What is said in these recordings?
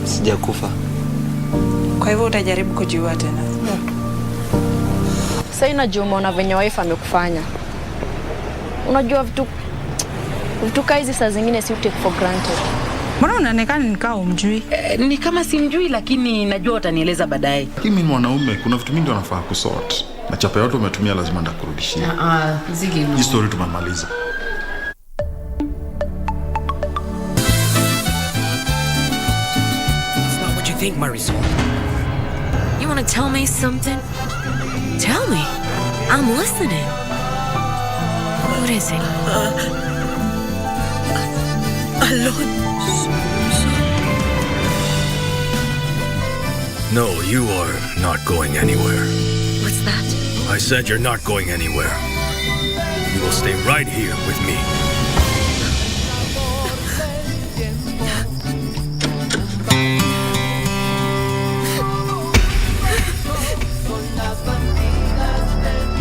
Sijakufa. Kwa hivyo utajaribu kujiua tena? Sasa inajua umeona venye wife amekufanya. Unajua vitu hizi saa zingine si take for granted. Mbona unaonekana nikao umjui? Ni kama simjui lakini najua utanieleza baadaye. Mimi mwanaume kuna vitu mingi wanafaa kusort. Na chapa yote umetumia lazima ndakurudishia. Zigi no. Hii story tumemaliza. It's not what you think, Marisol. You want to tell me something? Tell me. I'm listening. What is it? Alone. No, you are not going anywhere. What's that? I said you're not going anywhere. You will stay right here with me.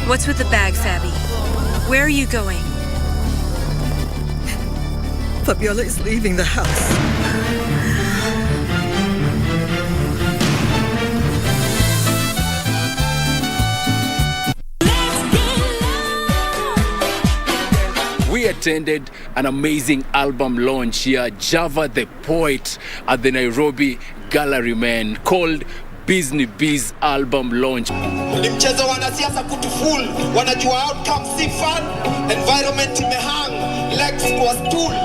What's with the bag, Fabi? Where are you going? Fabiola is leaving the house. We attended an amazing album launch here, Java the Poet, at the Nairobi Gallery, man, called Business Biz album launch. Ni mchezo wanasiasa kutufull, wanajua outcome si fun, environment imehang.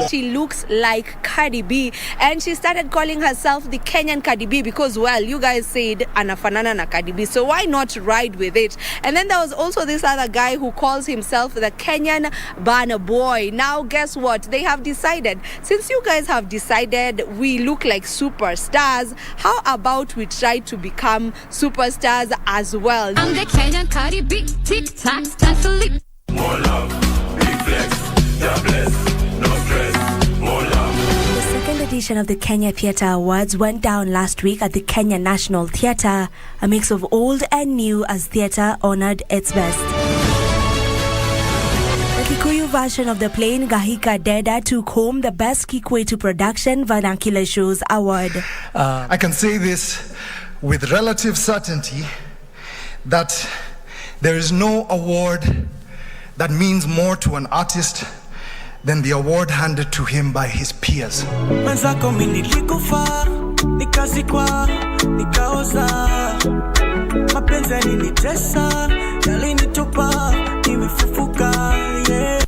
She looks like Cardi B, and she started calling herself the Kenyan Cardi B because, well, you guys said anafanana na Cardi B, so why not ride with it? And then there was also this other guy who calls himself the Kenyan Burna Boy. Now guess what? They have decided, since you guys have decided we look like superstars, how about we try to become superstars as well? I'm the Kenyan Cardi B, TikTok, time for leap. More love, big flex. No stress, more love. The second edition of the Kenya Theatre Awards went down last week at the Kenya National Theatre. A mix of old and new as theatre honored its best. The Kikuyu version of the play Ngahika Deda took home the Best Kikwetu Production Vernacular Shows Award. I can say this with relative certainty that there is no award that means more to an artist than the award handed to him by his peers. Mwenzako mimi nilikufa, nikazikwa, nikaoza. Mapenzi yalinitesa, yalinitupa, nimefufuka, yeah.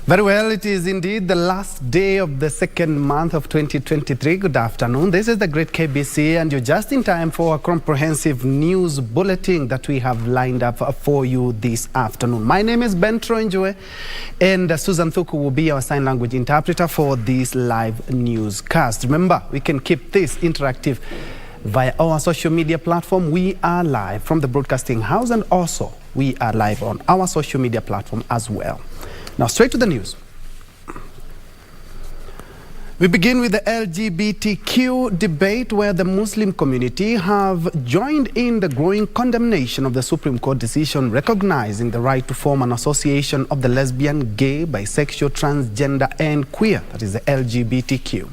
Very well, it is indeed the last day of the second month of 2023. Good afternoon. This is the Great KBC, and you're just in time for a comprehensive news bulletin that we have lined up for you this afternoon. My name is Njue, and Susan Thuku will be our sign language interpreter for this live newscast. Remember, we can keep this interactive via our social media platform. We are live from the broadcasting house, and also we are live on our social media platform as well. Now, straight to the news. We begin with the LGBTQ debate, where the Muslim community have joined in the growing condemnation of the Supreme Court decision recognizing the right to form an association of the lesbian, gay, bisexual, transgender, and queer, that is the LGBTQ.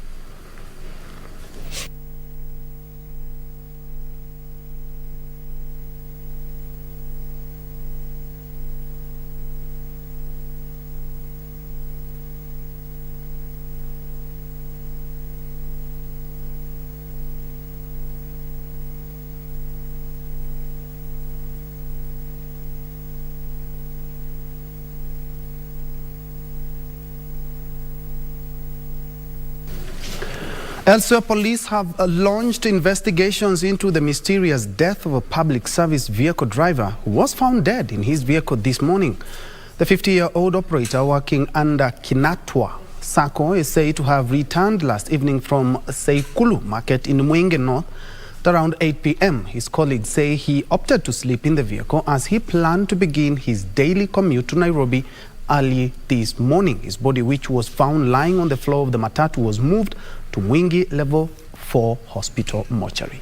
Elsewhere, police have launched investigations into the mysterious death of a public service vehicle driver who was found dead in his vehicle this morning. The 50-year-old operator working under Kinatwa Sacco is said to have returned last evening from Seikulu Market in Mwenge North at around 8 p.m. His colleagues say he opted to sleep in the vehicle as he planned to begin his daily commute to Nairobi early this morning. His body, which was found lying on the floor of the matatu, was moved to Mwingi Level 4 Hospital mortuary.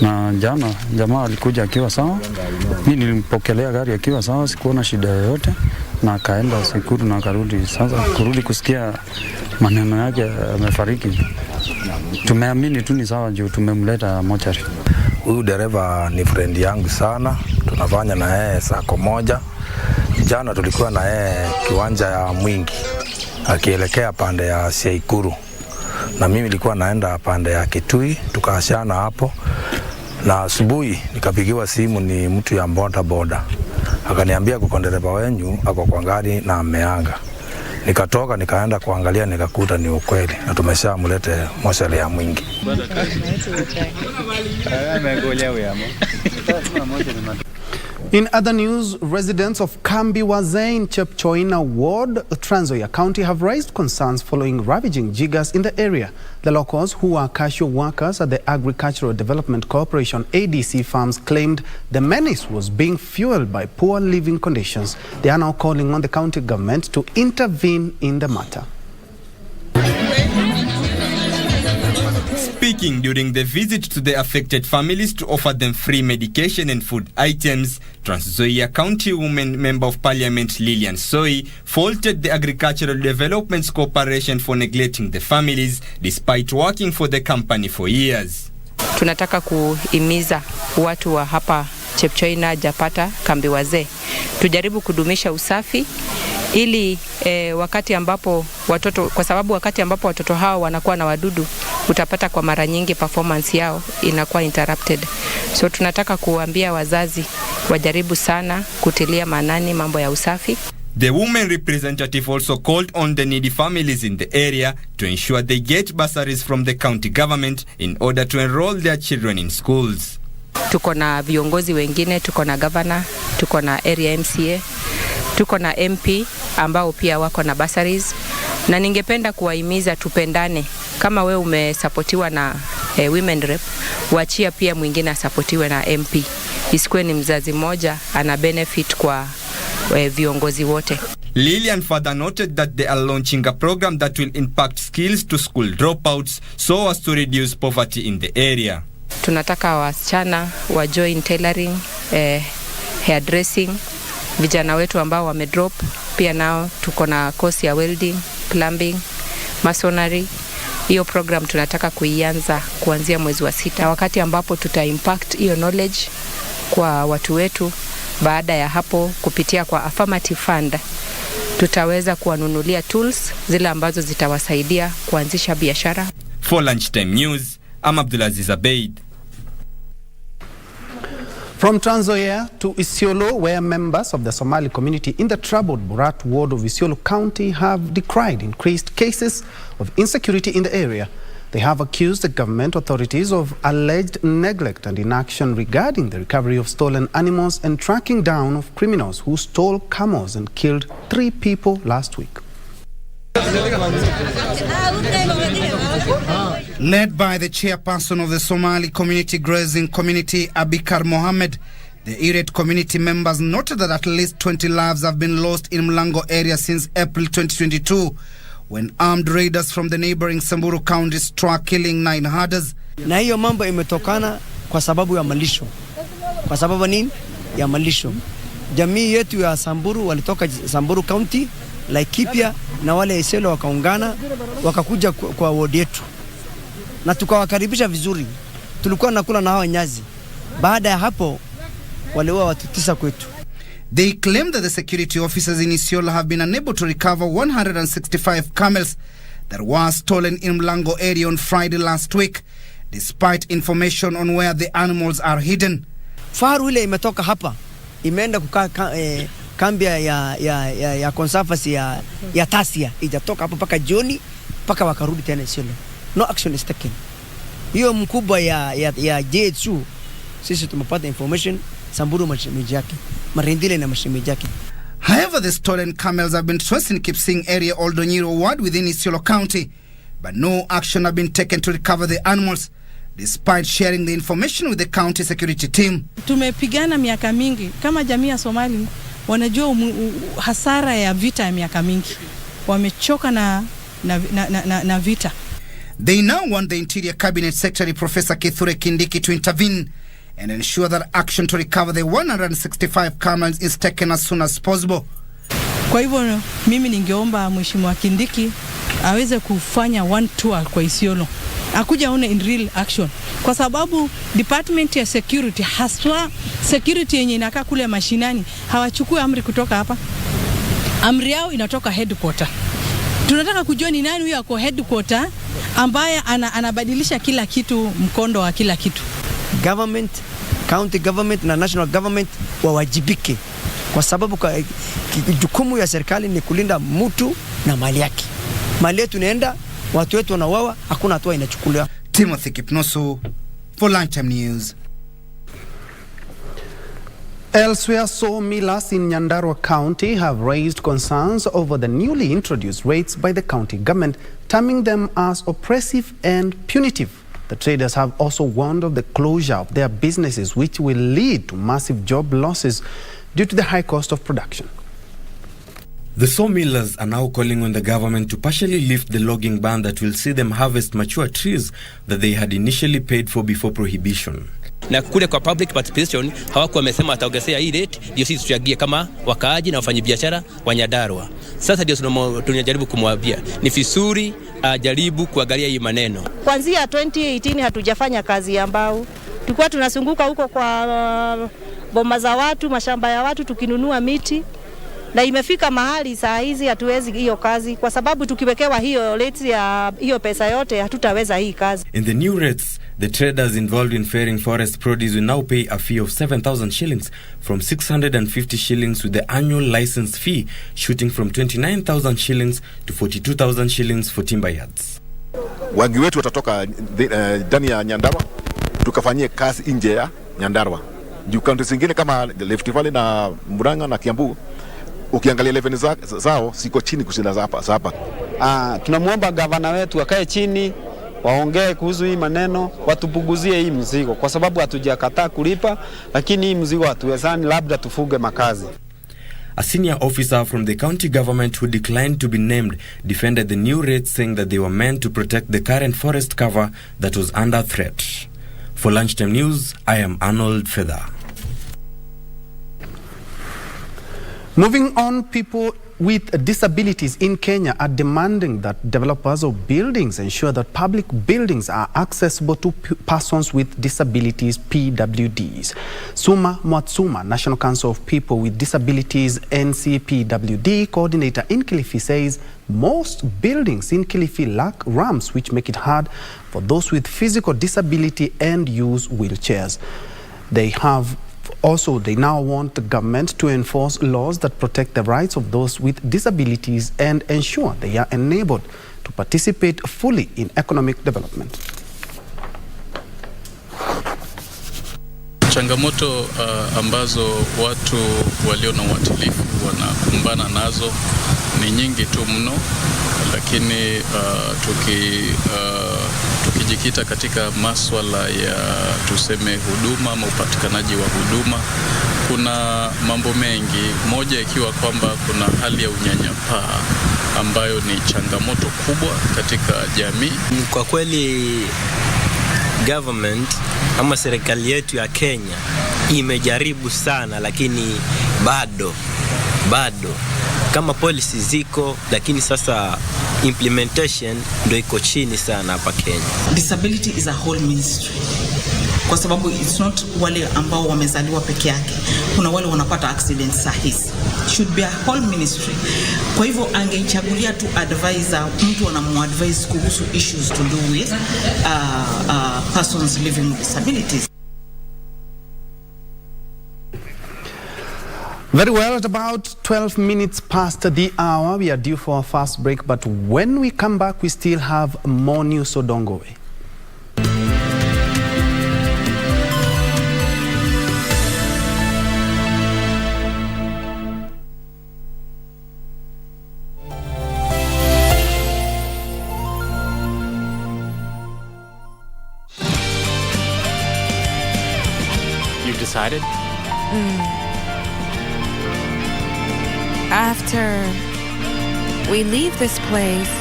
Na jana jamaa alikuja akiwa sawa, mimi nilimpokelea gari akiwa sawa, sikuona shida yoyote, na akaenda Sikuru na akarudi. Sasa kurudi kusikia maneno yake amefariki, tumeamini tu ni sawa juu tumemleta mochari. Huyu dereva ni friend yangu sana, tunafanya na yeye Sacco moja. Jana tulikuwa na yeye kiwanja ya Mwingi akielekea pande ya Sikuru, na mimi nilikuwa naenda pande ya Kitui, tukaashana hapo. Na asubuhi nikapigiwa simu ni mtu ya boda. Akaniambia kuko dereva wenyu ako kwa gari na ameanga. Nikatoka nikaenda kuangalia, nikakuta ni ukweli na tumeshamlete mochari ya Mwingi. In other news, residents of Kambi Wazee in Chepchoina Ward, Trans Nzoia County, have raised concerns following ravaging jiggers in the area. The locals, who are casual workers at the Agricultural Development Corporation ADC farms, claimed the menace was being fueled by poor living conditions. They are now calling on the county government to intervene in the matter. Speaking during the visit to the affected families to offer them free medication and food items, Trans Nzoia County Women Member of Parliament Lillian Soi faulted the Agricultural Development Corporation for neglecting the families despite working for the company for years. Tunataka kuhimiza watu wa hapa Chepchoina Japata Kambi Wazee tujaribu kudumisha usafi ili wakati ambapo watoto, kwa sababu wakati ambapo watoto hao wanakuwa na wadudu, utapata kwa mara nyingi performance yao inakuwa interrupted. So tunataka kuambia wazazi wajaribu sana kutilia maanani mambo ya usafi. The women representative also called on the needy families in the area to ensure they get bursaries from the county government in order to enroll their children in schools. Tuko na viongozi wengine, tuko na governor, tuko na area MCA, tuko na MP ambao pia wako na bursaries, na ningependa kuwahimiza tupendane. Kama we umesapotiwa na women rep, wachia pia mwingine asapotiwe na MP. Isikuwe ni mzazi mmoja ana benefit kwa viongozi wote. Lillian further noted that they are launching a program that will impact skills to school dropouts so as to reduce poverty in the area. Tunataka wasichana wa join tailoring, hairdressing, vijana wetu ambao wamedrop pia nao tuko na course ya welding, plumbing, masonry. Hiyo program tunataka kuianza kuanzia mwezi wa 6, wakati ambapo tuta impact hiyo knowledge kwa watu wetu. Baada ya hapo kupitia kwa affirmative fund tutaweza kuwanunulia tools zile ambazo zitawasaidia kuanzisha biashara. For Lunchtime News, I'm Abdulaziz Abeid. From Trans Nzoia to Isiolo, where members of the Somali community in the troubled Drought ward of Isiolo County have decried increased cases of insecurity in the area. They have accused the government authorities of alleged neglect and inaction regarding the recovery of stolen animals and tracking down of criminals who stole camels and killed 3 people last week. Led by the chairperson of the Somali Community Grazing Community, Abikar Mohammed, the irate community members noted that at least 20 lives have been lost in Mlango area since April 2022, when armed raiders from the neighboring Samburu county struck, killing 9 herders. Na hiyo mambo imetokana kwa sababu ya malisho. Kwa sababu nini? Ya malisho. Jamii yetu ya Samburu walitoka Samburu County, Laikipia na wale Isiolo wakaungana wakakuja kwa ward yetu na tukawakaribisha vizuri. Tulikuwa nakula na hawa nyazi. Baada ya hapo waliua watu 9 kwetu. They claim that the security officers in Isiolo have been unable to recover 165 camels that were stolen in Mlango area on Friday last week, despite information on where the animals are hidden. Faru ile imetoka hapa, imeenda kukaa kambi ya conservancy ya Tasia, ijatoka hapo paka jioni, paka wakarudi tena Isiolo. No action is taken. Hiyo mkubwa ya JHU, sisi tumepata information, Samburu mashemeji yake, Marindile na mashemeji yake. However, the stolen camels have been traced in Kipsing area, Oldonyiro ward within Isiolo County, but no action have been taken to recover the animals, despite sharing the information with the county security team. Tumepigana miaka mingi kama jamii ya Somali, wanajua hasara ya vita ya miaka mingi. Wamechoka na vita. They now want the Interior Cabinet Secretary Professor Kithure Kindiki to intervene and ensure that action to recover the 165 camels is taken as soon as possible. Kwa hivyo mimi ningeomba Mheshimiwa Kindiki aweze kufanya one tour kwa Isiolo. Akuja aone in real action. Kwa sababu department ya security, haswa security yenye inakaa kule mashinani, hawachukui amri kutoka hapa. Amri yao inatoka headquarter. Tunataka kujua ni nani huyo ako headquarter ambaye anabadilisha kila kitu, mkondo wa kila kitu. Government, county government na national government wawajibike, kwa sababu jukumu ya serikali ni kulinda mtu na mali yake. Mali yetu inaenda, watu wetu wanauawa, hakuna hatua inachukuliwa. Timothy Kipnoso for Lunchtime News. Elsewhere, sawmillers in Nyandarua County have raised concerns over the newly introduced rates by the county government, terming them as oppressive and punitive. The traders have also warned of the closure of their businesses, which will lead to massive job losses due to the high cost of production. The sawmillers are now calling on the government to partially lift the logging ban that will see them harvest mature trees that they had initially paid for before prohibition. Na kule kwa public participation hawakuwa wamesema ataongezea hii rate, ndio sisi tuchagie kama wakaaji na wafanyabiashara wa Nyandarua. Sasa ndio tunajaribu kumwambia ni vizuri ajaribu kuangalia hii maneno. Kuanzia 2018 hatujafanya kazi ya mbao. Tulikuwa tunasunguka huko kwa boma za watu, mashamba ya watu tukinunua miti. Na imefika mahali saa hizi hatuwezi hiyo kazi kwa sababu tukiwekewa hiyo rate ya hiyo pesa yote hatutaweza hii kazi. In the new rates, the traders involved in ferrying forest produce will now pay a fee of 7,000 shillings from 650 shillings, with the annual license fee shooting from 29,000 shillings to 42,000 shillings for timber yards. Wagi wetu watatoka ndani ya Nyandarua tukafanyie kazi nje ya Nyandarua. Juu kaunti zingine kama Rift Valley na Murang'a na Kiambu, ukiangalia level zao siko chini kushinda hapa. Tunamuomba gavana wetu akae chini, waongee kuhusu hii maneno, watupunguzie hii mzigo kwa sababu hatujakataa kulipa, lakini hii mzigo hatuwezani, labda tufuge makazi. A senior officer from the county government who declined to be named defended the new rates, saying that they were meant to protect the current forest cover that was under threat. For Lunchtime News, I am Arnold Feather. Moving on, people with disabilities in Kenya are demanding that developers of buildings ensure that public buildings are accessible to persons with disabilities, PWDs. Suma Mwatsuma, National Council of People with Disabilities, NCPWD coordinator in Kilifi, says most buildings in Kilifi lack ramps, which make it hard for those with physical disability and use wheelchairs. They now want the government to enforce laws that protect the rights of those with disabilities and ensure they are enabled to participate fully in economic development. Changamoto ambazo watu walio na uatilifu wanakumbana nazo ni nyingi tu mno, lakini tukijikita katika masuala ya tuseme huduma ama upatikanaji wa huduma, kuna mambo mengi, moja ikiwa kwamba kuna hali ya unyanyapaa ambayo ni changamoto kubwa katika jamii. Kwa kweli government ama serikali yetu ya Kenya imejaribu sana, lakini bado kama policy ziko, lakini sasa implementation ndio iko chini sana hapa Kenya. Disability is a whole ministry. Kwa sababu it's not wale ambao wamezaliwa peke yake. Kuna wale wanapata accidents sahizi. Should be a whole ministry. Kwa hivyo angeichagulia tu advisor, mtu anamuadvise kuhusu issues to do with persons living with disabilities. Very well, at about 12 minutes past the hour, we are due for a fast break, but when we come back, we still have more news, so don't go away. You've decided? After we leave this place,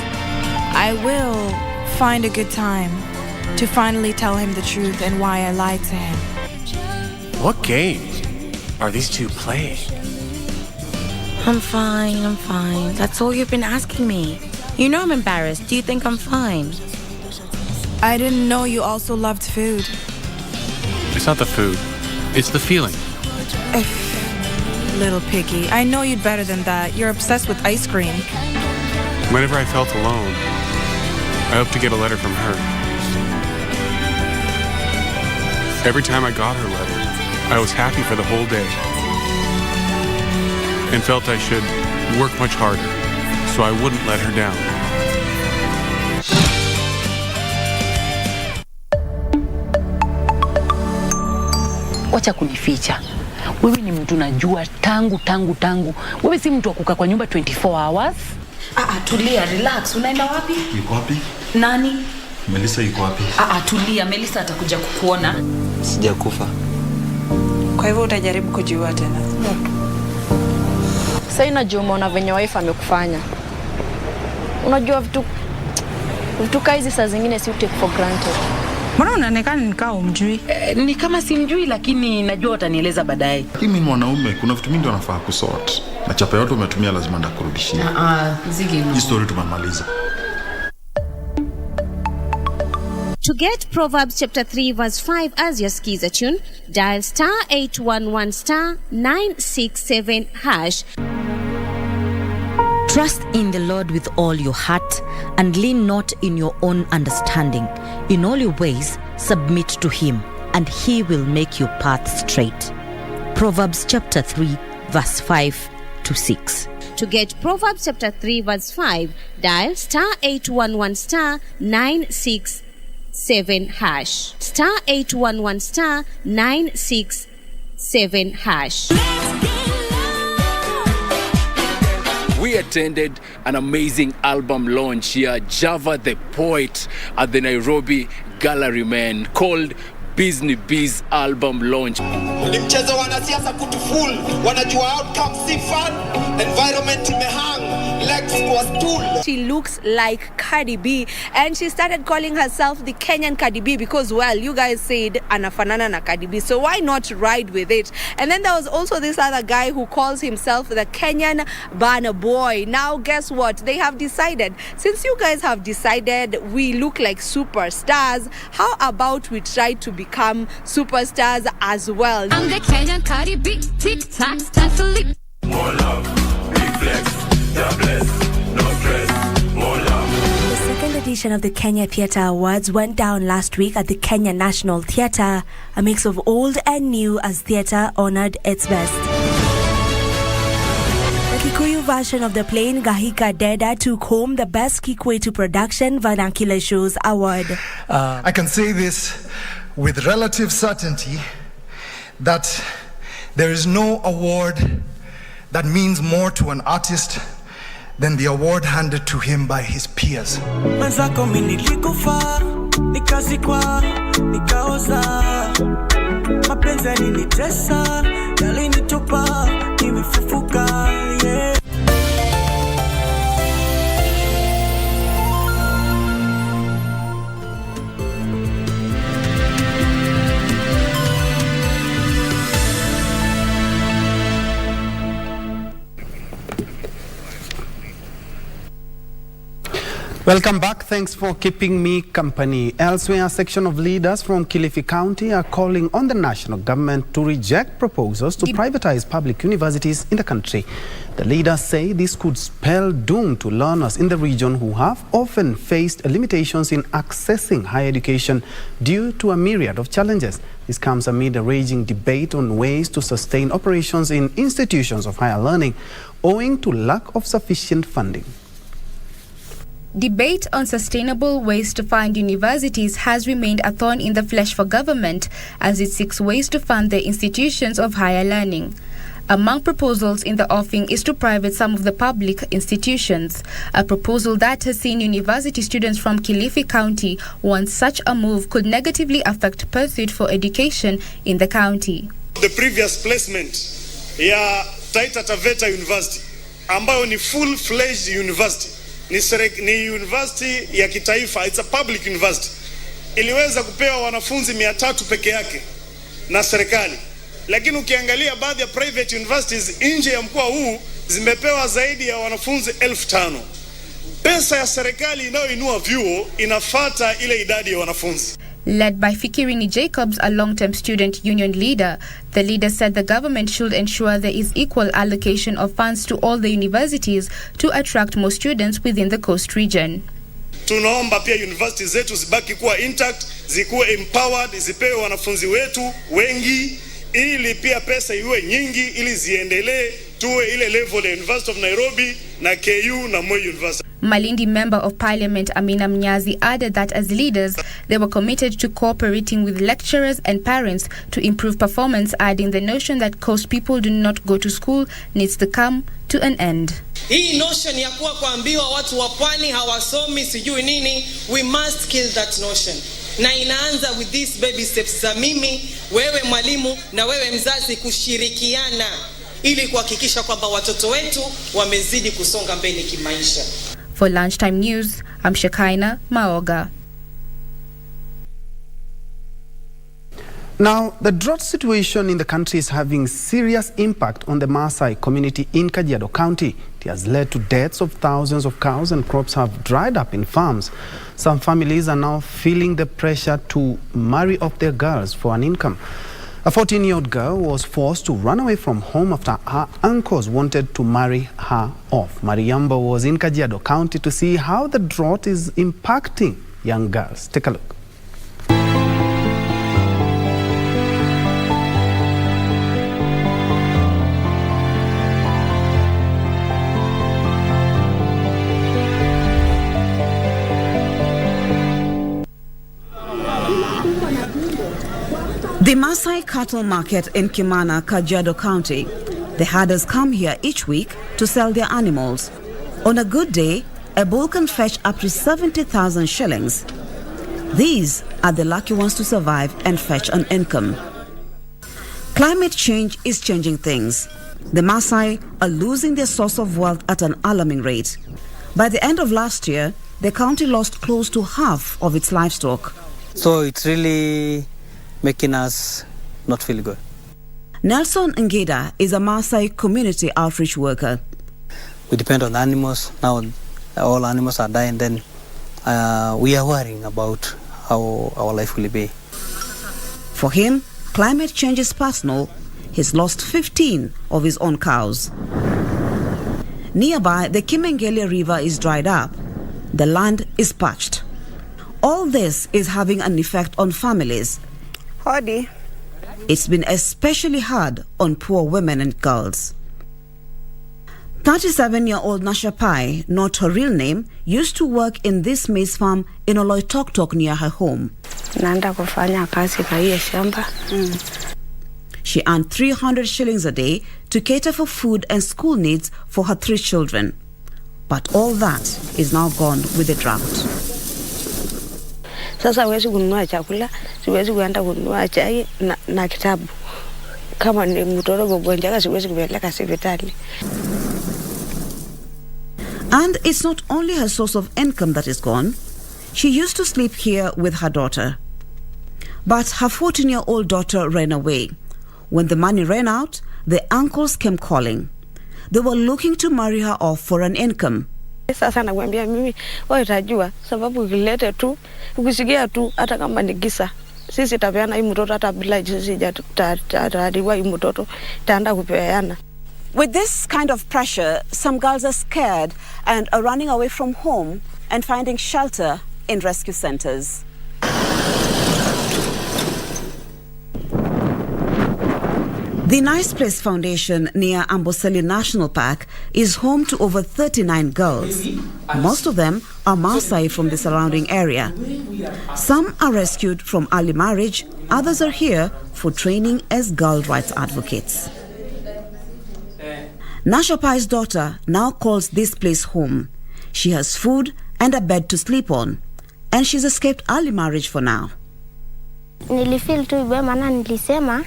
I will find a good time to finally tell him the truth and why I lied to him. What games are these two playing? I'm fine. That's all you've been asking me. You know I'm embarrassed. Do you think I'm fine? I didn't know you also loved food. It's not the food, it's the feeling. Little piggy, I know you'd better than that. You're obsessed with ice cream. Whenever I felt alone, I hoped to get a letter from her. Every time I got her letter, I was happy for the whole day and felt I should work much harder so I wouldn't let her down. Wacha kunificha. Wewe ni mtu najua tangu. Wewe si mtu wa kukaa kwa nyumba 24 hours. Tulia, relax. Unaenda wapi? Yuko wapi? Nani? Melissa yuko wapi? Tulia, Melissa atakuja kukuona. Sijakufa. Kwa hivyo utajaribu kujiua tena. Sasa inajua umeona venye wife amekufanya. Unajua vitu hizi saa zingine si take for granted. Mbona unaonekana nikao umjui? Ni kama simjui, lakini najua utanieleza baadaye. Mimi ni mwanaume, kuna vitu mingi wanafaa kusort. Na chapa yote umetumia lazima ndakurudishia. Zigi. Hii story tumemaliza. To get Proverbs chapter 3 verse 5 as your skiza tune, dial *811 *967#. Trust in the Lord with all your heart and lean not in your own understanding. In all your ways, submit to him, and he will make your path straight. Proverbs chapter 3, verse 5 to 6. To get Proverbs chapter 3 verse 5, dial *811 *967#. *811 *967#. We attended an amazing album launch here, Java the Poet, at the Nairobi Gallery, man, called Business Biz album launch. Ni mchezo wanasiasa kutufull, wanajua outcome si fun, environment imehang, legs was tool. She looks like Cardi B, and she started calling herself the Kenyan Cardi B because, well, you guys said anafanana na Cardi B, so why not ride with it? And then there was also this other guy who calls himself the Kenyan Burna Boy. Now guess what? They have decided, since you guys have decided we look like superstars, how about we try to become superstars as well? I'm the Kenyan Cardi B, tic-tac, time for leap. More love, big flex, God bless, no stress, more love. The second edition of the Kenya Theatre Awards went down last week at the Kenya National Theatre, a mix of old and new as theatre honored its best. The Kikuyu version of the play Ngahika Deda took home the Best Kikwetu Production Vernacular Shows Award. I can say this with relative certainty that there is no award that means more to an artist than the award handed to him by his peers. Mwenzako mimi nilikufa, nikazikwa, nikaoza. Mapenzi yalinitesa, yalinitupa, nimefufuka, yeah. Welcome back. Thanks for keeping me company. Elsewhere, a section of leaders from Kilifi County are calling on the national government to reject proposals to privatize public universities in the country. The leaders say this could spell doom to learners in the region who have often faced limitations in accessing higher education due to a myriad of challenges. This comes amid a raging debate on ways to sustain operations in institutions of higher learning owing to lack of sufficient funding. Debate on sustainable ways to fund universities has remained a thorn in the flesh for government as it seeks ways to fund the institutions of higher learning. Among proposals in the offing is to private some of the public institutions, a proposal that has seen university students from Kilifi County warn such a move could negatively affect pursuit for education in the county. The previous placement ya Taita Taveta University ambayo ni full-fledged university ni university ya kitaifa, it's a public university, iliweza kupewa wanafunzi 300 peke yake na serikali, lakini ukiangalia baadhi ya private universities nje ya mkoa huu zimepewa zaidi ya wanafunzi 5,000. Pesa ya serikali inayoinua vyuo inafuata ile idadi ya wanafunzi. Led by Fikirini Jacobs, a long-term student union leader, the leader said the government should ensure there is equal allocation of funds to all the universities to attract more students within the coast region. Tunaomba pia universities zetu zibaki kuwa intact, zikuwe empowered, zipewe wanafunzi wetu wengi ili pia pesa iwe nyingi ili ziendelee tuwe ile level ya University of Nairobi na KU na Moi University. Malindi Member of Parliament Amina Mnyazi added that as leaders, they were committed to cooperating with lecturers and parents to improve performance, adding the notion that coast people do not go to school needs to come to an end. Hii notion ya kuwa kuambiwa watu wa pwani hawasomi sijui nini, we must kill that notion. Na inaanza with these baby steps za mimi, wewe mwalimu na wewe mzazi kushirikiana ili kuhakikisha kwamba watoto wetu wamezidi kusonga mbele kimaisha. For Lunchtime News, I'm Shakaina Maoga. Now, the drought situation in the country is having serious impact on the Maasai community in Kajiado County. It has led to deaths of thousands of cows and crops have dried up in farms. Some families are now feeling the pressure to marry off their girls for an income. A 14-year-old girl was forced to run away from home after her uncles wanted to marry her off. Mariamba was in Kajiado County to see how the drought is impacting young girls. Take a look. The Maasai cattle market in Kimana, Kajiado County. The herders come here each week to sell their animals. On a good day, a bull can fetch up to 70,000 shillings. These are the lucky ones to survive and fetch an income. Climate change is changing things. The Maasai are losing their source of wealth at an alarming rate. By the end of last year, the county lost close to half of its livestock. So it's really making us not feel good. Nelson Ngeda is a Maasai community outreach worker. We depend on animals. Now all animals are dying. Then we are worrying about how our life will be. For him, climate change is personal. He's lost 15 of his own cows. Nearby, the Kimengele River is dried up. The land is parched. All this is having an effect on families. Howdy. It's been especially hard on poor women and girls. 37-year-old Nasha Pai, not her real name, used to work in this maize farm in Oloitoktok near her home. She earned 300 shillings a day to cater for food and school needs for her 3 children. But all that is now gone with the drought. Sasa huwezi kununua chakula, siwezi kuenda kununua chai na kitabu. Kama ni mtoto mgonjwa siwezi kupeleka hospitali. And it's not only her source of income that is gone. She used to sleep here with her daughter. But her 14-year-old daughter ran away. When the money ran out, the uncles came calling. They were looking to marry her off for an income. Sasa nakwambia mimi wewe utajua sababu ukilete tu ukisikia tu hata kama ni gisa sisi tapeana hii mtoto hata bila sisi tatariwa hii mtoto taenda kupeana. With this kind of pressure, some girls are scared and are running away from home and finding shelter in rescue centers. The Nice Place Foundation near Amboseli National Park is home to over 39 girls. Most of them are Maasai from the surrounding area. Some are rescued from early marriage, others are here for training as girl rights advocates. Nashapai's daughter now calls this place home. She has food and a bed to sleep on, and she's escaped early marriage for now. Nilifeel tu ibaya maana nilisema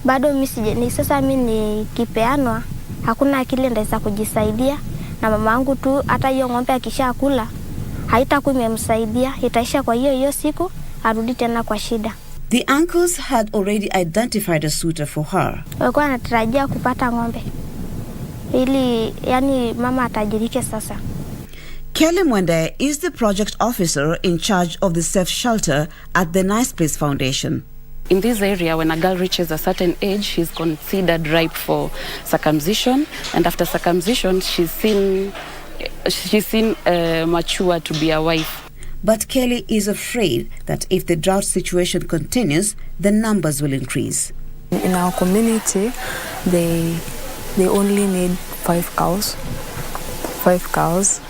bado mimi sasa mimi nikipeanwa hakuna akili ndaweza kujisaidia na mama yangu tu hata hiyo ng'ombe akishakula haitakuwa imemsaidia itaisha kwa hiyo siku arudi tena kwa shida. The uncles had already identified a suitor for her. Walikuwa wanatarajia kupata ng'ombe ili yani mama atajirike sasa. Kelly Mwende is the project officer in charge of the safe shelter at the Nice Place Foundation. In this area, when a girl reaches a certain age, she's considered ripe for circumcision, and after circumcision, she's seen mature to be a wife. But Kelly is afraid that if the drought situation continues, the numbers will increase. In our community, they only need 5 cows. 5 cows,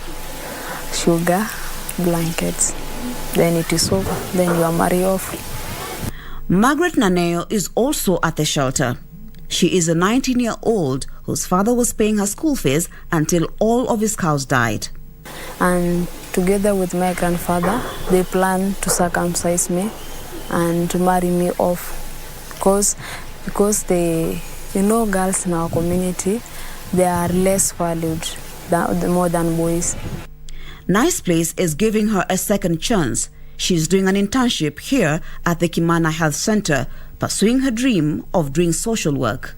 sugar, blankets. Then it is over. Then you are married off. Margaret Naneo is also at the shelter. She is a 19-year-old whose father was paying her school fees until all of his cows died. And together with my grandfather, they plan to circumcise me and to marry me off. Because they, girls in our community, they are less valued more than boys. Nice Place is giving her a second chance. She's doing an internship here at the Kimana Health Center, pursuing her dream of doing social work.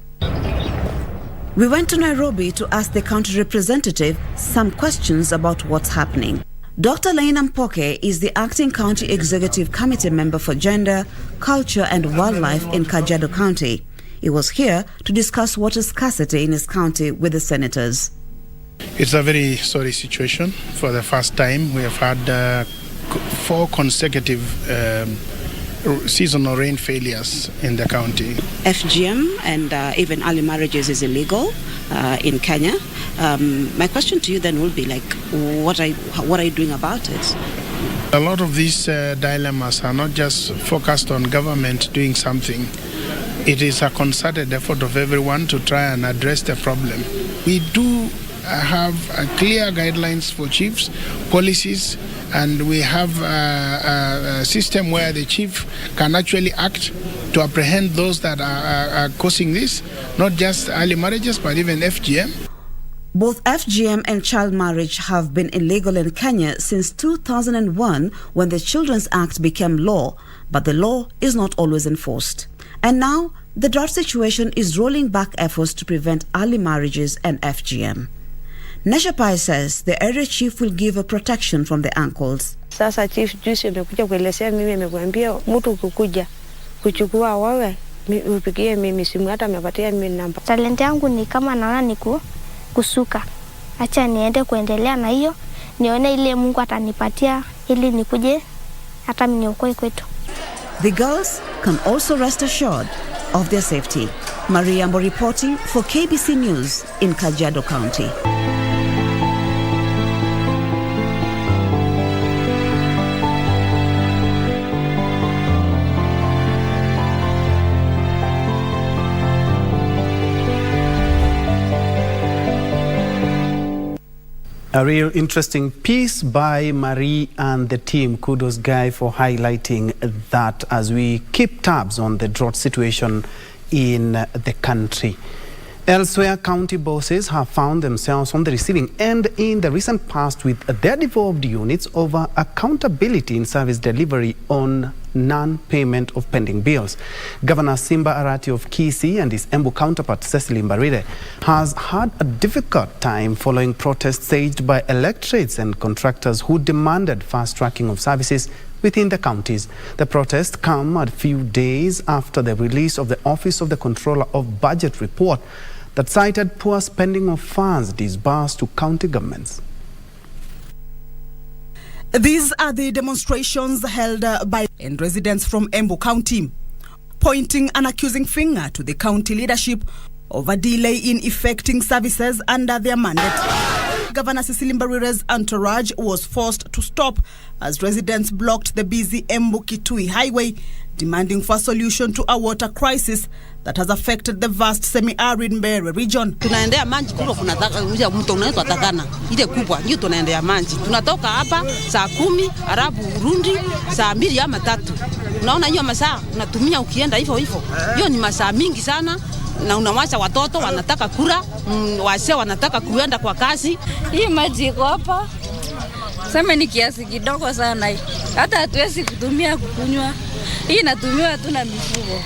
We went to Nairobi to ask the county representative some questions about what's happening. Dr. Laina Mpoke is the acting county executive committee member for gender, culture and wildlife in Kajiado County. He was here to discuss water scarcity in his county with the senators. It's a very sorry situation. For the first time, we have had 4 consecutive seasonal rain failures in the county. FGM and even early marriages is illegal in Kenya. My question to you then will be what are you doing about it? A lot of these dilemmas are not just focused on government doing something. It is a concerted effort of everyone to try and address the problem. We do have clear guidelines for chiefs, policies, and we have a system where the chief can actually act to apprehend those that are causing this, not just early marriages, but even FGM. Both FGM and child marriage have been illegal in Kenya since 2001 when the Children's Act became law, but the law is not always enforced. And now, the drought situation is rolling back efforts to prevent early marriages and FGM. Neshapai says the area chief will give a protection from the uncles. Sasa chief juzi amekuja kuelezea mimi amekuambia mtu kukuja kuchukua wewe upigie mimi simu hata amepatia mimi namba. Talent yangu ni kama naona ni kusuka. Acha niende kuendelea na hiyo nione ile Mungu atanipatia ili nikuje hata mniokoe kwetu. The girls can also rest assured of their safety. Maria Ambo reporting for KBC News in Kajiado County. A real interesting piece by Marie and the team. Kudos, Guy, for highlighting that as we keep tabs on the drought situation in the country. Elsewhere, county bosses have found themselves on the receiving end in the recent past with their devolved units over accountability in service delivery on non-payment of pending bills. Governor Simba Arati of Kisii and his Embu counterpart Cecily Mbarire has had a difficult time following protests staged by electorates and contractors who demanded fast-tracking of services within the counties. The protests come a few days after the release of the Office of the Controller of Budget report that cited poor spending of funds disbursed to county governments. These are the demonstrations held by residents from Embu County, pointing an accusing finger to the county leadership of a delay in effecting services under their mandate. Governor Cecily Mbarire's entourage was forced to stop as residents blocked the busy Embu-Kitui highway, demanding for a solution to a water crisis that has affected the vast semi-arid Mbeere region. Tunaendea maji kule kuna mto unaitwa Takana. Ile kubwa ndio tunaendea maji. Tunatoka hapa saa 10 arabu Burundi saa 2 ama 3. Unaona hiyo masaa unatumia ukienda hivyo hivyo. Hiyo ni masaa mingi sana na unawacha watoto wanataka kula, wazee wanataka kuenda kwa kazi. Hii maji iko hapa. Sema ni kiasi kidogo sana hii. Hata hatuwezi kutumia kukunywa. Hii inatumiwa tu na mifugo.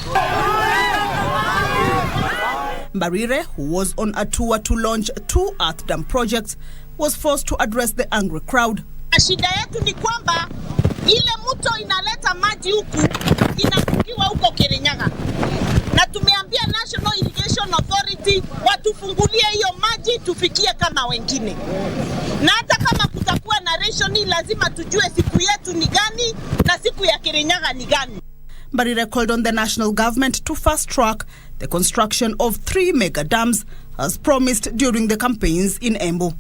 Mbarire, who was on a tour to launch 2 earth dam projects, was forced to address the angry crowd. Shida yetu ni kwamba ile mto inaleta maji huku inafungiwa huko Kirinyaga. Na tumeambia National Irrigation Authority watufungulie hiyo maji tufikie kama wengine. Na hata kama kutakuwa na ration lazima tujue siku yetu ni gani na siku ya Kirinyaga ni gani. Mbarire called on the national government to fast-track the construction of 3 mega dams as promised during the campaigns in Embu.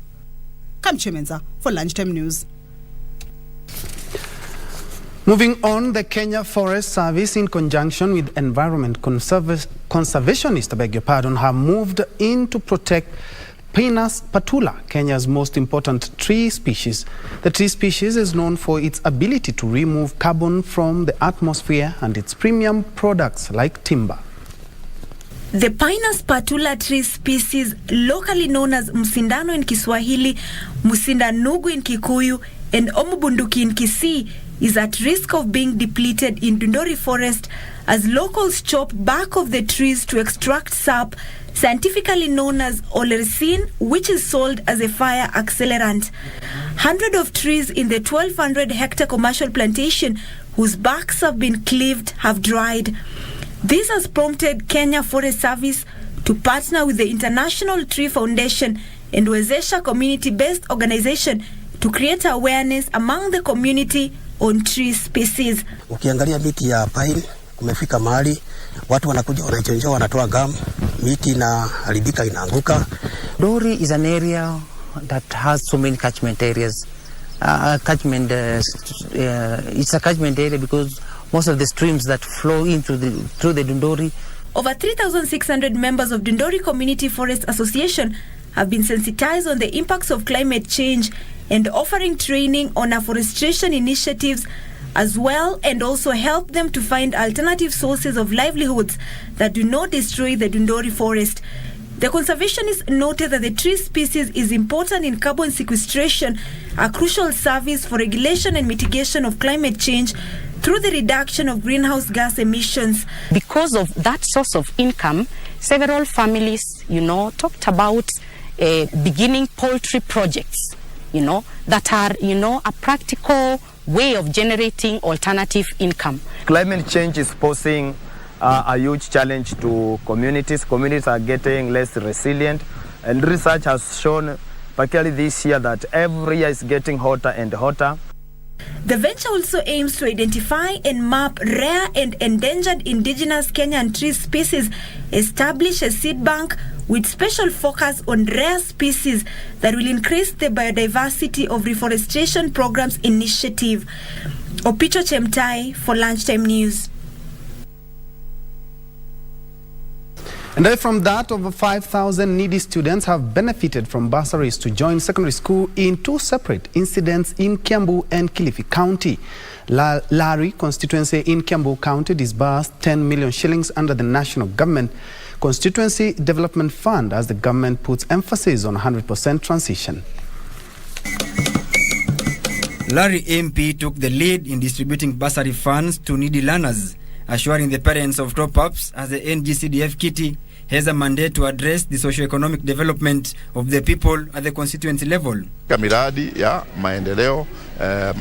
Kamchemenza for Lunchtime News. Moving on, the Kenya Forest Service, in conjunction with environment conservationists, have moved in to protect Pinus patula, Kenya's most important tree species. The tree species is known for its ability to remove carbon from the atmosphere and its premium products like timber. The Pinus patula tree species, locally known as Msindano in Kiswahili, Musindanugu in Kikuyu, and Omubunduki in Kisii, is at risk of being depleted in Dundori forest as locals chop bark of the trees to extract sap, scientifically known as olerecin, which is sold as a fire accelerant. Hundreds of trees in the 1,200-hectare commercial plantation whose barks have been cleaved have dried. This has prompted Kenya Forest Service to partner with the International Tree Foundation and Wezesha community-based organization to create awareness among the community on tree species. Ukiangalia miti ya pine kumefika mahali watu wanakuja wanachonjoa wanatoa gum, miti inaharibika inaanguka. Dori is an area that has so many catchment areas. It's a catchment area because most of the streams that flow into through the Dundori. Over 3,600 members of Dundori Community Forest Association have been sensitized on the impacts of climate change and offering training on afforestation initiatives as well, and also help them to find alternative sources of livelihoods that do not destroy the Dundori forest. The conservationists noted that the tree species is important in carbon sequestration, a crucial service for regulation and mitigation of climate change through the reduction of greenhouse gas emissions. Because of that source of income, several families, talked about beginning poultry projects, that are, a practical way of generating alternative income. Climate change is posing a huge challenge to communities. Communities are getting less resilient, and research has shown, particularly this year, that every year is getting hotter and hotter. The venture also aims to identify and map rare and endangered indigenous Kenyan tree species, establish a seed bank with special focus on rare species that will increase the biodiversity of reforestation programs initiative. Opicho Chemtai for Lunchtime News. And away from that, over 5,000 needy students have benefited from bursaries to join secondary school in 2 separate incidents in Kiambu and Kilifi County. Lari constituency in Kiambu County disbursed 10 million shillings under the national government Constituency Development Fund as the government puts emphasis on 100% transition. Larry MP took the lead in distributing bursary funds to needy learners, assuring the parents of top-ups as the NGCDF kitty has a mandate to address the socio-economic development of the people at the constituency level. Miradi ya maendeleo,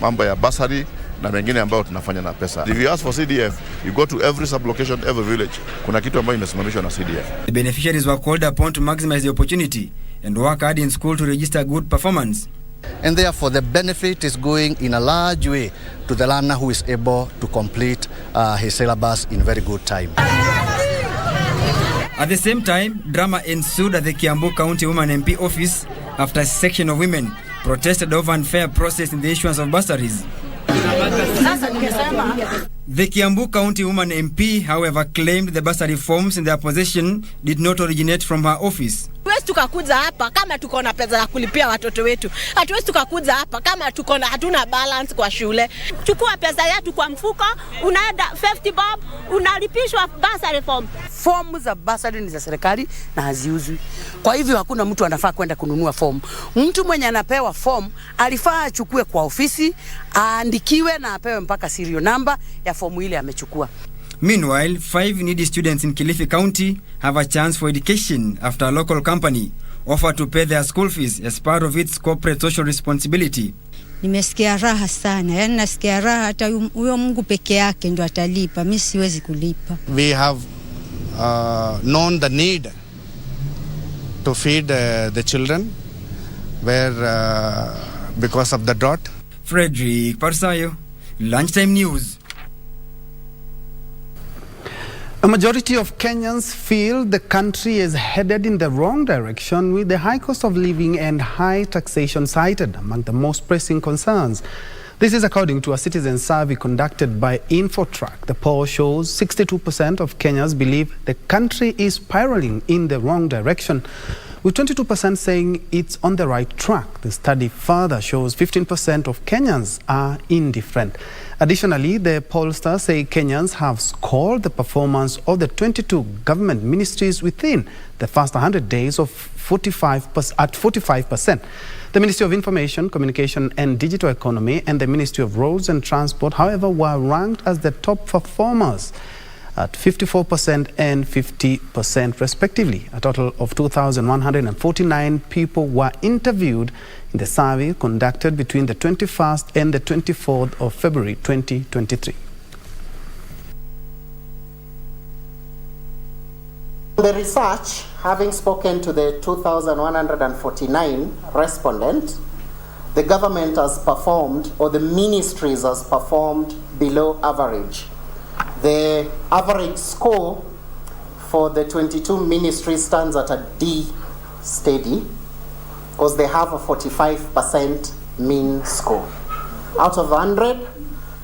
mambo ya bursary na mengine ambayo tunafanya na pesa. If you ask for CDF, you go to every sub-location, every village. Kuna kitu ambayo imesimamishwa na CDF. The beneficiaries were called upon to maximize the opportunity and work hard in school to register good performance. And therefore the benefit is going in a large way to the learner who is able to complete his syllabus in very good time. At the same time, drama ensued at the Kiambu County Women MP office after a section of women protested over unfair process in the issuance of bursaries. The Kiambu County Woman MP, however, claimed the bursary forms in their possession did not originate from her office. Hatuwezi tukakuja hapa kama tuko na pesa ya kulipia watoto wetu. Hatuwezi tukakuja hapa kama hatuna balance kwa shule. Chukua pesa yetu kwa mfuko, unaenda 50 bob, unalipishwa bursary form. Form za bursary ni za serikali na haziuzwi. Kwa hivyo hakuna mtu anafaa kwenda kununua form. Mtu mwenye anapewa form alifaa achukue kwa ofisi, aandikiwe na apewe mpaka serial number ya form ile amechukua. Meanwhile, 5 needy students in Kilifi County have a chance for education after a local company offered to pay their school fees as part of its corporate social responsibility. Nimesikia raha sana, yani nasikia raha hata huyo Mungu peke yake ndo atalipa, mimi siwezi kulipa. We have known the need to feed the children because of the drought. Frederick Parsayo, Lunchtime News. A majority of Kenyans feel the country is headed in the wrong direction, with the high cost of living and high taxation cited among the most pressing concerns. This is according to a citizen survey conducted by Infotrack. The poll shows 62% of Kenyans believe the country is spiraling in the wrong direction, with 22% saying it's on the right track. The study further shows 15% of Kenyans are indifferent. Additionally, the pollsters say Kenyans have scored the performance of the 22 government ministries within the first 100 days of 45%. The Ministry of Information, Communication and Digital Economy and the Ministry of Roads and Transport, however, were ranked as the top performers at 54% and 50% respectively. A total of 2,149 people were interviewed in the survey conducted between the 21st and the 24th of February 2023. The research, having spoken to the 2,149 respondents, the government has performed, or the ministries has performed below average. The average score for the 22 ministries stands at a D steady, because they have a 45% mean score. Out of 100,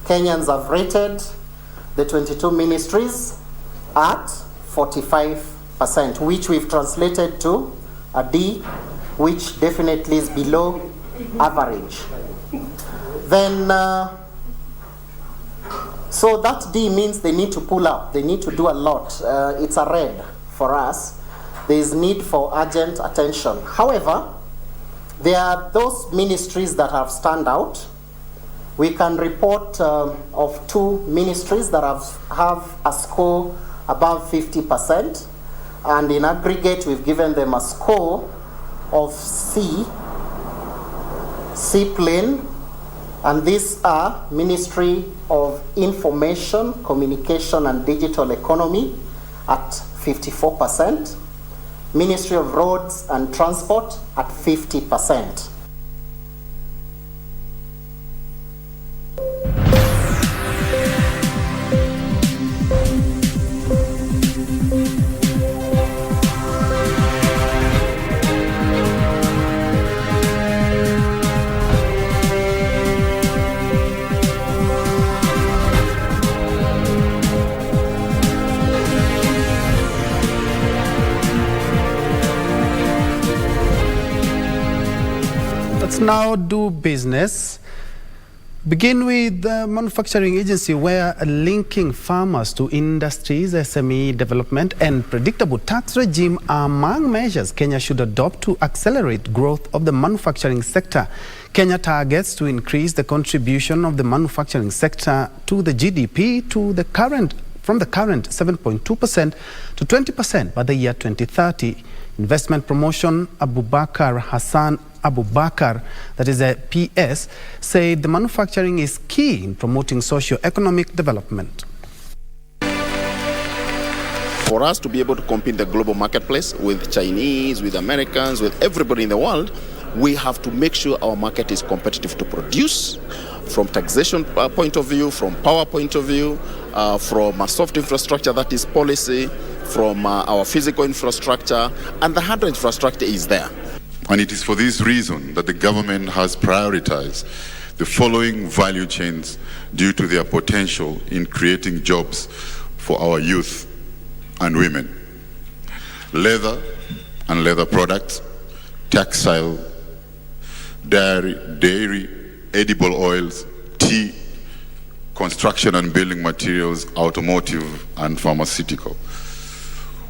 Kenyans have rated the 22 ministries at 45%, which we've translated to a D, which definitely is below average. Then, so that D means they need to pull up, they need to do a lot. It's a red for us. There is need for urgent attention. However, there are those ministries that have stand out. We can report of 2 ministries that have a score above 50%, and in aggregate we've given them a score of C plain, and these are Ministry of Information, Communication and Digital Economy at 54%, Ministry of Roads and Transport at 50%. Let's now do business. Begin with the manufacturing agency, where linking farmers to industries, SME development and predictable tax regime are among measures Kenya should adopt to accelerate growth of the manufacturing sector. Kenya targets to increase the contribution of the manufacturing sector to the GDP from the current 7.2% to 20% by the year 2030. Investment Promotion Abubakar Hassan Abubakar, that is a PS, said the manufacturing is key in promoting socio-economic development. For us to be able to compete in the global marketplace with Chinese, with Americans, with everybody in the world, we have to make sure our market is competitive to produce, from taxation point of view, from power point of view, from a soft infrastructure, that is policy, from our physical infrastructure, and the hardware infrastructure is there. And it is for this reason that the government has prioritized the following value chains due to their potential in creating jobs for our youth and women: leather and leather products, textile, dairy, edible oils, tea, construction and building materials, automotive and pharmaceutical.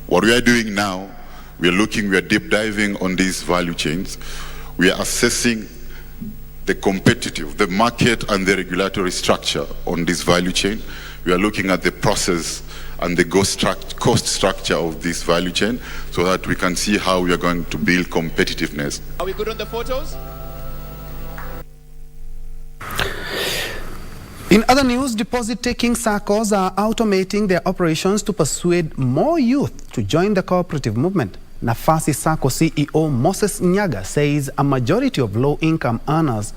What we are doing now, we are deep diving on these value chains. We are assessing the market and the regulatory structure on this value chain. We are looking at the process and the cost structure of this value chain so that we can see how we are going to build competitiveness. Are we good on the photos? In other news, deposit-taking Saccos are automating their operations to persuade more youth to join the cooperative movement. Nafasi Sacco CEO Moses Nyaga says a majority of low-income earners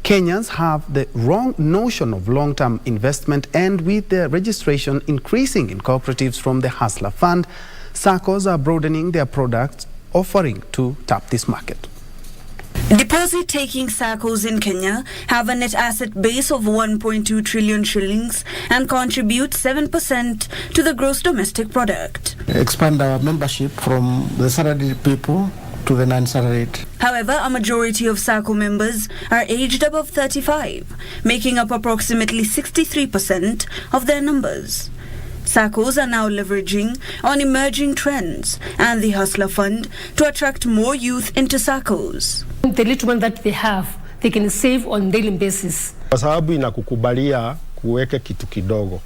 Kenyans have the wrong notion of long-term investment, and with their registration increasing in cooperatives from the Hustler Fund, Saccos are broadening their product offering to tap this market. Deposit-taking Saccos in Kenya have a net asset base of 1.2 trillion shillings and contribute 7% to the gross domestic product. Expand our membership from the salaried people to the non-salaried. However, a majority of Sacco members are aged above 35, making up approximately 63% of their numbers. Saccos are now leveraging on emerging trends and the Hustler Fund to attract more youth into Saccos. The little one that they have, they can save on daily basis. Kwa sababu inakukubalia kuweke kitu kidogo,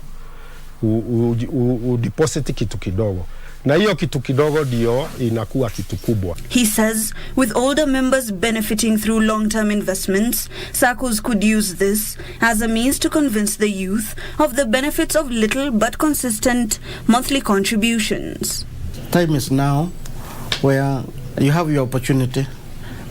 udeposit kitu kidogo. Na hiyo kitu kidogo ndio inakuwa kitu kubwa. He says with older members benefiting through long-term investments, Saccos could use this as a means to convince the youth of the benefits of little but consistent monthly contributions. Time is now where you have your opportunity,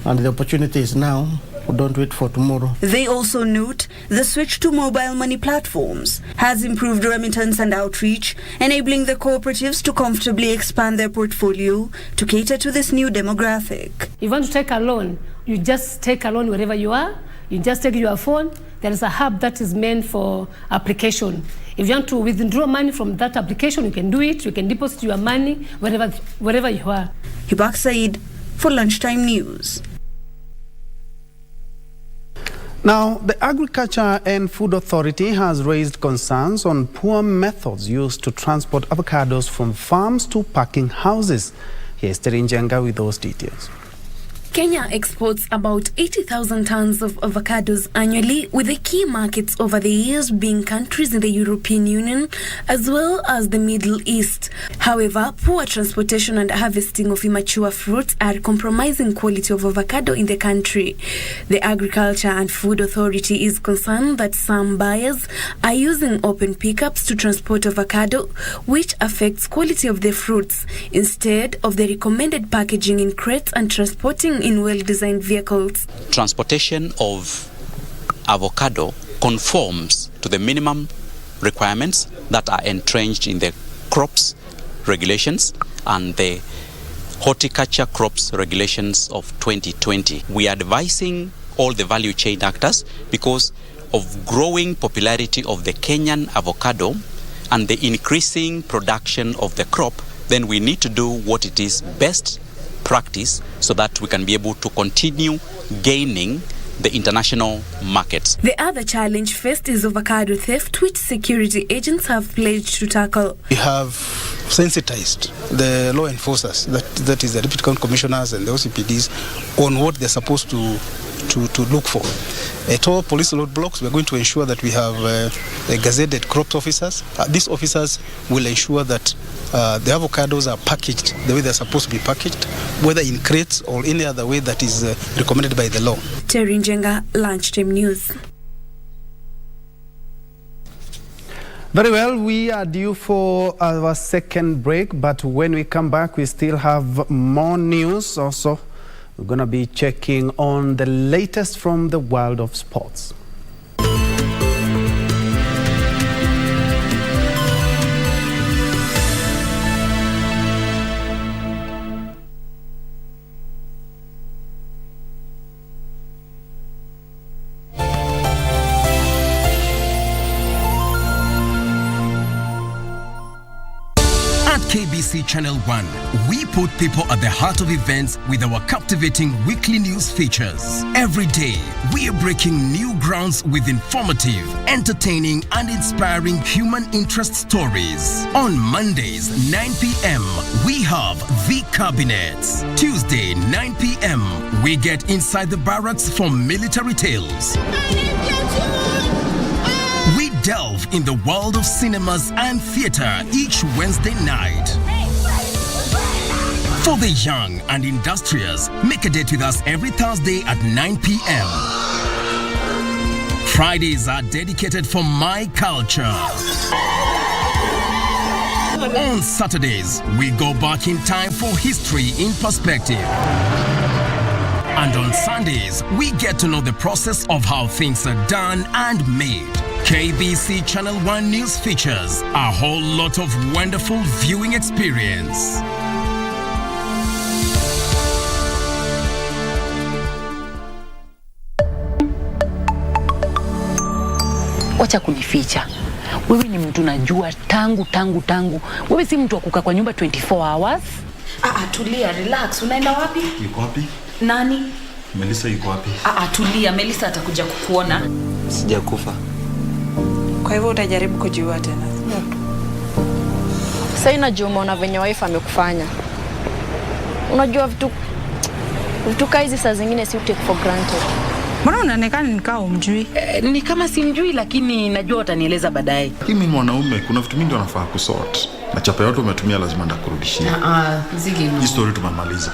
and the opportunity is now. Don't wait for tomorrow. They also note the switch to mobile money platforms has improved remittance and outreach, enabling the cooperatives to comfortably expand their portfolio to cater to this new demographic. If you want to take a loan, you just take a loan wherever you are. You just take your phone. There is a hub that is meant for application. If you want to withdraw money from that application, you can do it. You can deposit your money wherever you are. Hibak Said for Lunchtime News. Now, the Agriculture and Food Authority has raised concerns on poor methods used to transport avocados from farms to packing houses. Here's Terry Njenga with those details. Kenya exports about 80,000 tons of avocados annually, with the key markets over the years being countries in the European Union as well as the Middle East. However, poor transportation and harvesting of immature fruits are compromising quality of avocado in the country. The Agriculture and Food Authority is concerned that some buyers are using open pickups to transport avocado, which affects quality of the fruits, instead of the recommended packaging in crates and transporting in well-designed vehicles. Transportation of avocado conforms to the minimum requirements that are entrenched in the crops regulations and the horticulture crops regulations of 2020. We are advising all the value chain actors, because of growing popularity of the Kenyan avocado and the increasing production of the crop, then we need to do what it is best practice so that we can be able to continue gaining the international markets. The other challenge faced is avocado theft, which security agents have pledged to tackle. We have sensitized the law enforcers, that is the deputy county commissioners and the OCPDs, on what they're supposed to look for. At all police roadblocks, we're going to ensure that we have gazetted crop officers. These officers will ensure that the avocados are packaged the way they're supposed to be packaged, whether in crates or any other way that is recommended by the law. Terry Njenga, Lunchtime News. Very well, we are due for our second break, but when we come back, we still have more news. Also, we're going to be checking on the latest from the world of sports. KBC Channel 1, we put people at the heart of events with our captivating weekly news features. Every day, we are breaking new grounds with informative, entertaining, and inspiring human interest stories. On Mondays, 9 p.m., we have The Cabinets. Tuesday, 9 p.m., we get inside the barracks for military tales. We delve in the world of cinemas and theater each Wednesday night. For the young and industrious, make a date with us every Thursday at 9 p.m. Fridays are dedicated for my culture. On Saturdays, we go back in time for history in perspective. And on Sundays, we get to know the process of how things are done and made. KBC Channel 1 News features a whole lot of wonderful viewing experience. Wacha kunificha. Wewe ni mtu najua tangu. Wewe si mtu wa kukaa kwa nyumba 24 hours. Tulia, relax. Unaenda wapi? Yuko wapi? Nani? Melissa yuko wapi? Tulia, Melissa atakuja kukuona. Sijakufa. Kwa hivyo utajaribu kujiua tena. Sasa inajua umeona venye wife amekufanya. Unajua vitu hizi saa zingine si take for granted. Mbona unaonekana nikao umjui? Ni kama simjui lakini najua utanieleza baadaye. Mimi mwanaume kuna vitu mingi wanafaa kusort. Na chapa yote umetumia lazima ndakurudishia. Zigi. Hii story tumemaliza.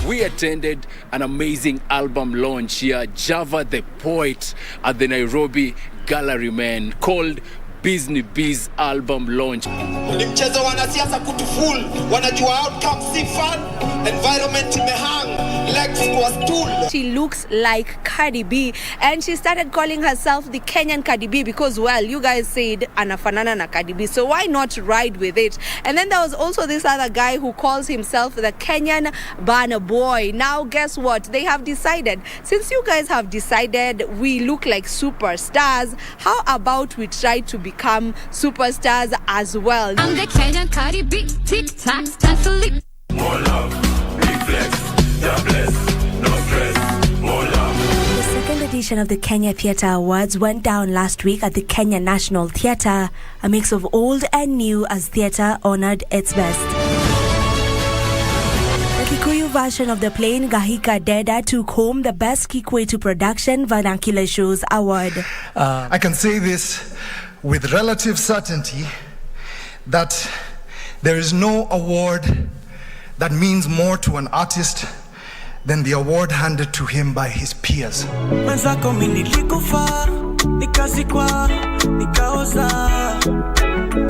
We attended an amazing album launch here, Java the Poet, at the Nairobi Gallery, man, called Business Biz album launch. Ni mchezo wanasiasa kutufull, wanajua outcome si fun, environment imehang, legs kwa stool. She looks like Cardi B and she started calling herself the Kenyan Cardi B because, well, you guys said anafanana na Cardi B, so why not ride with it? And then there was also this other guy who calls himself the Kenyan Burna Boy. Now guess what? They have decided, since you guys have decided we look like superstars, how about we try to become superstars as well? I'm the Kenyan Cardi B, TikTok, thankfully. More love, reflex, jobless, no stress, more love. The second edition of the Kenya Theatre Awards went down last week at the Kenya National Theatre. A mix of old and new as theatre honored its best. The Kikuyu version of the play Ngahika Deda took home the Best Kikwetu Production Vernacular Shows Award. I can say this with relative certainty that there is no award that means more to an artist than the award handed to him by his peers. Mwenzako mimi nilikufa, nikazikwa, nikaoza.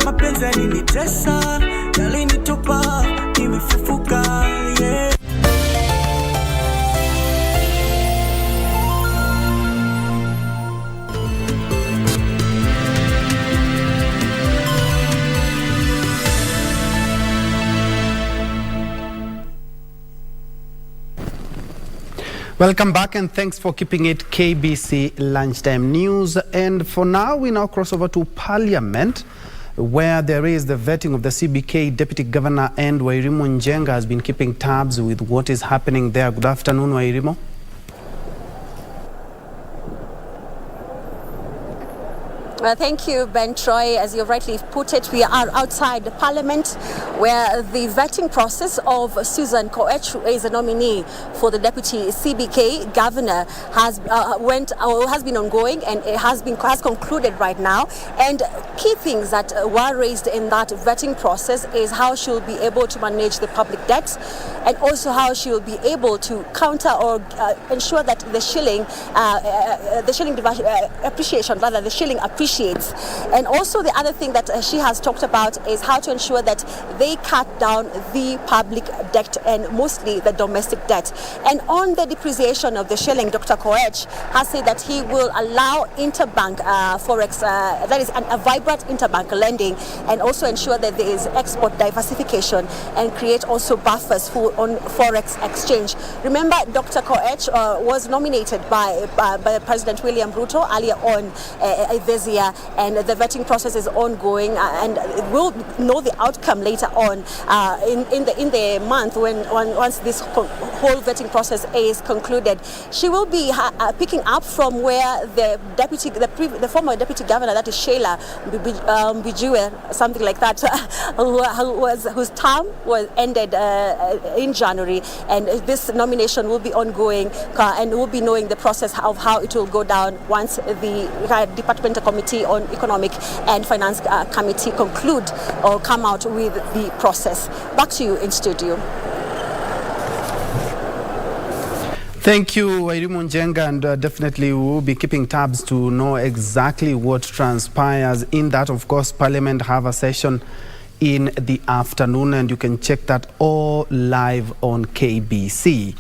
Mapenzi yalinitesa, yalinitupa, nimefufuka, yeah. Welcome back and thanks for keeping it KBC Lunchtime News. And for now, we now cross over to Parliament where there is the vetting of the CBK Deputy Governor, and Wairimu Njenga has been keeping tabs with what is happening there. Good afternoon, Wairimu. Thank you, Ben Troy. As you rightly put it, we are outside Parliament, where the vetting process of Susan Koech, who is a nominee for the Deputy CBK Governor, has been ongoing, and it has concluded right now. And key things that were raised in that vetting process is how she will be able to manage the public debt, and also how she will be able to counter or ensure that the shilling appreciates. And also the other thing that she has talked about is how to ensure that they cut down the public debt, and mostly the domestic debt. And on the depreciation of the shilling, Dr. Koech has said that he will allow interbank forex, that is a vibrant interbank lending, and also ensure that there is export diversification and create also buffers on forex exchange. Remember, Dr. Koech was nominated by President William Ruto earlier on this year, and the vetting process is ongoing, and we'll know the outcome later on in the month once this whole vetting process is concluded. She will be picking up from where the former deputy governor, that is Sheila Njue, something like that, whose term was ended in January, and this nomination will be ongoing, and we'll be knowing the process of how it will go down once the departmental committee on economic and finance committee conclude or come out with the process. Back to you in studio. Thank you, Wairimu Njenga, and definitely we will be keeping tabs to know exactly what transpires in that. Of course, Parliament have a session in the afternoon, and you can check that all live on KBC.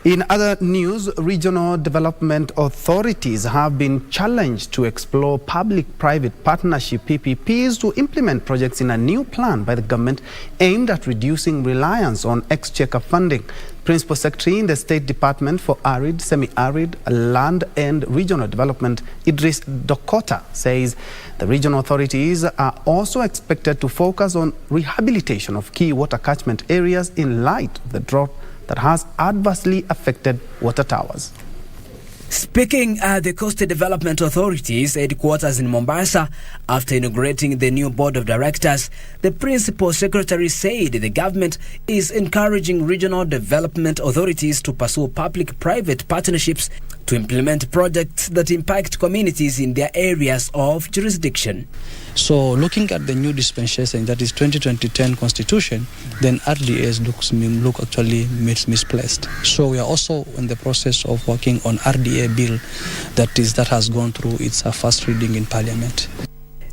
In other news, regional development authorities have been challenged to explore public-private partnership PPPs to implement projects in a new plan by the government aimed at reducing reliance on exchequer funding. Principal Secretary in the State Department for Arid, Semi-Arid, Land and Regional Development, Idris Dokota, says the regional authorities are also expected to focus on rehabilitation of key water catchment areas in light of the drought that has adversely affected water towers. Speaking at the Coast Development Authority's headquarters in Mombasa, after inaugurating the new board of directors, the Principal Secretary said the government is encouraging regional development authorities to pursue public-private partnerships to implement projects that impact communities in their areas of jurisdiction. So looking at the new dispensation, that is 2010 constitution, then RDAs look actually misplaced. So we are also in the process of working on RDA bill that has gone through its first reading in Parliament.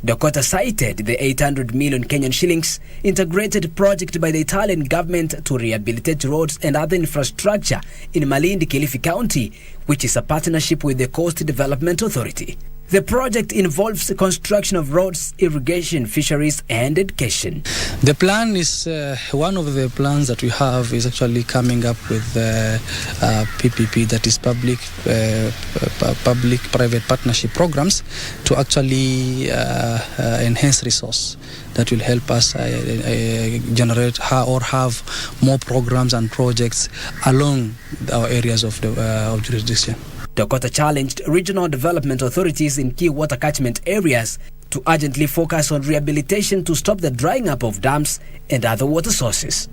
Dokota cited the 800 million Kenyan shillings integrated project by the Italian government to rehabilitate roads and other infrastructure in Malindi, Kilifi County, which is a partnership with the Coast Development Authority. The project involves the construction of roads, irrigation, fisheries, and education. The plan is, one of the plans that we have is actually coming up with PPP, that is public-private partnership programs, to actually enhance resource that will help us generate or have more programs and projects along our areas of jurisdiction. Dokota challenged regional development authorities in key water catchment areas to urgently focus on rehabilitation to stop the drying up of dams and other water sources.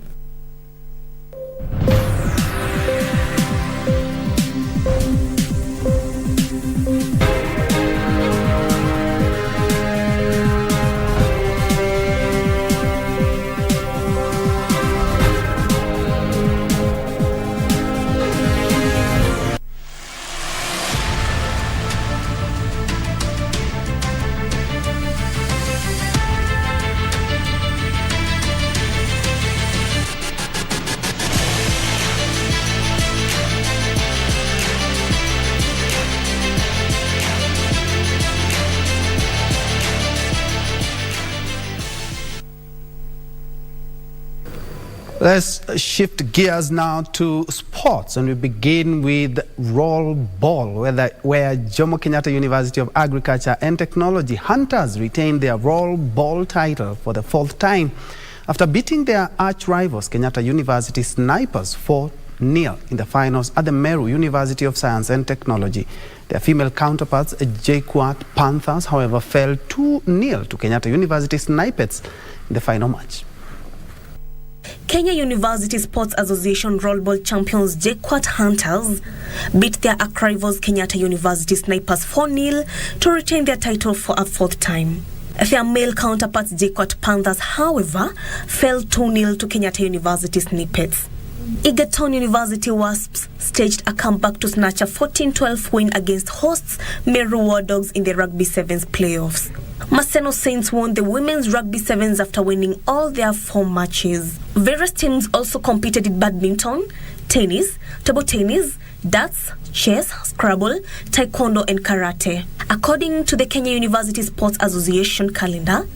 Let's shift gears now to sports, and we begin with roll ball, where Jomo Kenyatta University of Agriculture and Technology Hunters retained their roll ball title for the 4th time after beating their arch rivals Kenyatta University Snipers 4-0 in the finals at the Meru University of Science and Technology. Their female counterparts, JKUAT Panthers, however, fell 2-0 to Kenyatta University Snipers in the final match. Kenya University Sports Association rollball champions JKUAT Hunters beat their arch rivals Kenyatta University Snipers 4-0 to retain their title for a 4th time. Their male counterparts JKUAT Panthers, however, fell 2-0 to Kenyatta University Snipers. Egerton University Wasps staged a comeback to snatch a 14-12 win against hosts Meru War Dogs in the Rugby Sevens playoffs. Maseno Saints won the women's Rugby Sevens after winning all their 4 matches. Various teams also competed in badminton, tennis, table tennis, darts, chess, Scrabble, taekwondo and karate. According to the Kenya University Sports Association calendar,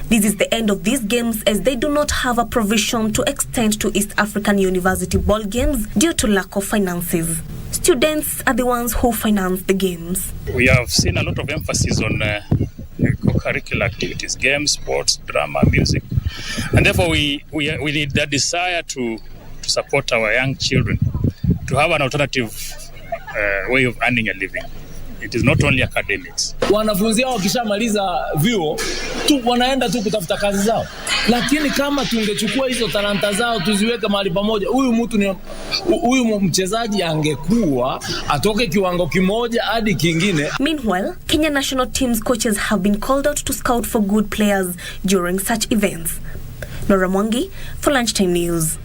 this is the end of these games as they do not have a provision to extend to East African University ball games due to lack of finances. Students are the ones who finance the games. We have seen a lot of emphasis on co-curricular activities, games, sports, drama, music. And therefore we need that desire to support our young children, to have an alternative way of earning a living. It is not only academics. Wanafunzi hao wakishamaliza vyuo tu wanaenda tu kutafuta kazi zao. Lakini kama tungechukua hizo talanta zao tuziweke mahali pamoja, huyu mchezaji angekuwa atoke kiwango kimoja hadi kingine. Meanwhile, Kenya national team's coaches have been called out to scout for good players during such events. Nora Mwangi for Lunchtime News.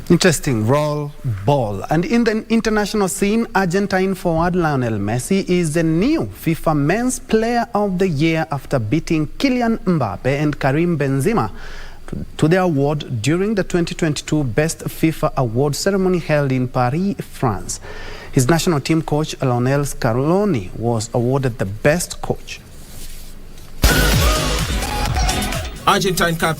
Interesting, roll ball. And in the international scene, Argentine forward Lionel Messi is the new FIFA Men's Player of the Year after beating Kylian Mbappe and Karim Benzema to the award during the 2022 Best FIFA Award ceremony held in Paris, France. His national team coach, Lionel Scaloni, was awarded the best coach. Argentine captain